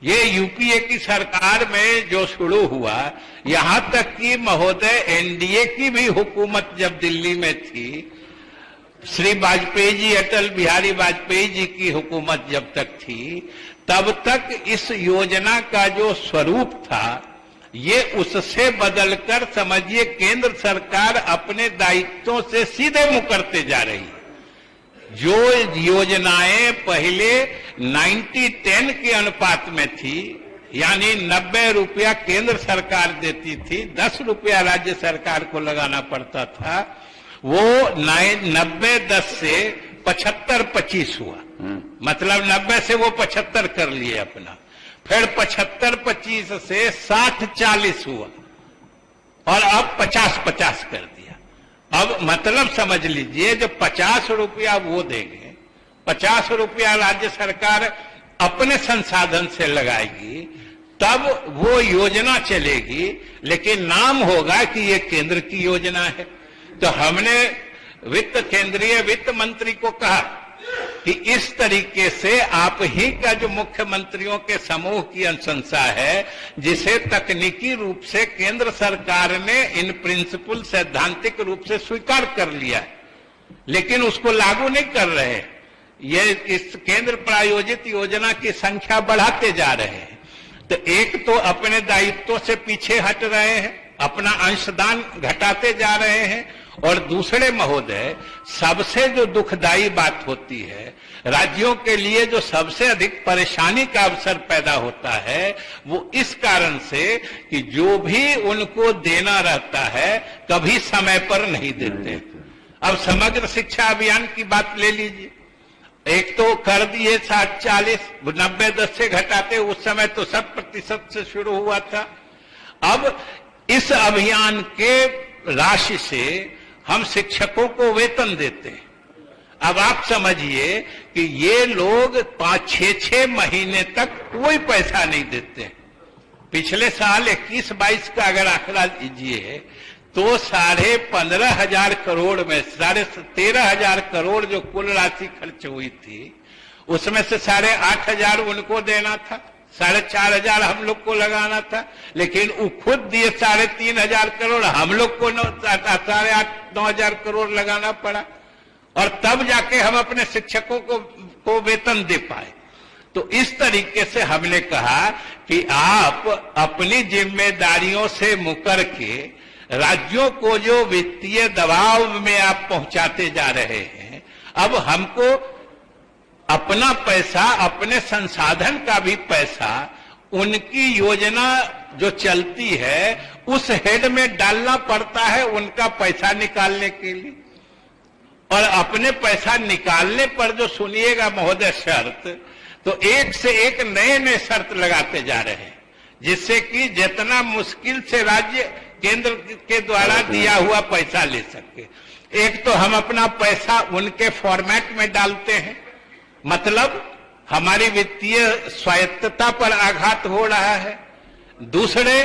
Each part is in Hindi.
ये यूपीए की सरकार में जो शुरू हुआ, यहां तक कि महोदय एनडीए की भी हुकूमत जब दिल्ली में थी, श्री वाजपेयी जी, अटल बिहारी वाजपेयी जी की हुकूमत जब तक थी, तब तक इस योजना का जो स्वरूप था ये उससे बदलकर समझिए केंद्र सरकार अपने दायित्वों से सीधे मुकरते जा रही है। जो योजनाएं पहले 90-10 के अनुपात में थी, यानी 90 रुपया केंद्र सरकार देती थी, 10 रुपया राज्य सरकार को लगाना पड़ता था, वो 90-10 से 75-25 हुआ। मतलब 90 से वो 75 कर लिए अपना, फिर 75-25 से 60-40 हुआ और अब 50-50 कर दिया। अब मतलब समझ लीजिए, जो 50 रुपया वो देंगे, 50 रुपया राज्य सरकार अपने संसाधन से लगाएगी, तब वो योजना चलेगी, लेकिन नाम होगा कि ये केंद्र की योजना है। तो हमने केंद्रीय वित्त मंत्री को कहा कि इस तरीके से आप ही का जो मुख्यमंत्रियों के समूह की अनुशंसा है, जिसे तकनीकी रूप से केंद्र सरकार ने इन प्रिंसिपल सैद्धांतिक रूप से स्वीकार कर लिया है, लेकिन उसको लागू नहीं कर रहे। ये इस केंद्र प्रायोजित योजना की संख्या बढ़ाते जा रहे हैं। तो एक तो अपने दायित्वों से पीछे हट रहे हैं, अपना अंशदान घटाते जा रहे हैं, और दूसरे महोदय, सबसे जो दुखदाई बात होती है, राज्यों के लिए जो सबसे अधिक परेशानी का अवसर पैदा होता है, वो इस कारण से कि जो भी उनको देना रहता है कभी समय पर नहीं देते। अब समग्र शिक्षा अभियान की बात ले लीजिए, एक तो कर दिए 60-40, 90-10 से घटाते, उस समय तो 100% से शुरू हुआ था। अब इस अभियान के राशि से हम शिक्षकों को वेतन देते हैं। अब आप समझिए कि ये लोग 5-6 महीने तक कोई पैसा नहीं देते। पिछले साल 21-22 का अगर आंकड़ा लीजिए तो 15,500 करोड़ में 13,500 करोड़ जो कुल राशि खर्च हुई थी, उसमें से 8,500 उनको देना था, 4,500 हम लोग को लगाना था, लेकिन वो खुद दिए 3,500 करोड़, हम लोग को 8,500-9,000 करोड़ लगाना पड़ा, और तब जाके हम अपने शिक्षकों को वेतन दे पाए। तो इस तरीके से हमने कहा कि आप अपनी जिम्मेदारियों से मुकर के राज्यों को जो वित्तीय दबाव में आप पहुंचाते जा रहे हैं, अब हमको अपना पैसा, अपने संसाधन का भी पैसा उनकी योजना जो चलती है उस हेड में डालना पड़ता है, उनका पैसा निकालने के लिए। और अपने पैसा निकालने पर जो सुनिएगा महोदय शर्त, तो एक से एक नए शर्त लगाते जा रहे हैं, जिससे कि जितना मुश्किल से राज्य केंद्र के द्वारा दिया हुआ पैसा ले सके। एक तो हम अपना पैसा उनके फॉर्मेट में डालते हैं, मतलब हमारी वित्तीय स्वायत्तता पर आघात हो रहा है। दूसरे,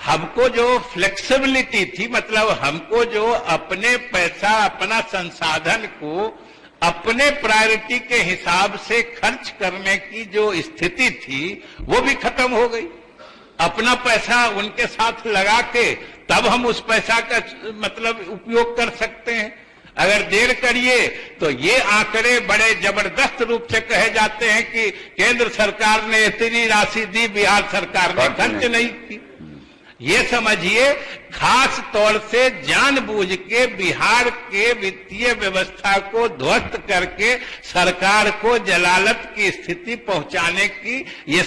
हमको जो फ्लेक्सिबिलिटी थी, मतलब हमको जो अपने पैसा, अपना संसाधन को अपने प्रायोरिटी के हिसाब से खर्च करने की जो स्थिति थी वो भी खत्म हो गई। अपना पैसा उनके साथ लगा के तब हम उस पैसा का मतलब उपयोग कर सकते हैं। अगर देर करिए तो ये आंकड़े बड़े जबरदस्त रूप से कहे जाते हैं कि केंद्र सरकार ने इतनी राशि दी, बिहार सरकार ने खर्च नहीं की। ये समझिए, खास तौर से जानबूझ के बिहार के वित्तीय व्यवस्था को ध्वस्त करके सरकार को जलालत की स्थिति पहुंचाने की ये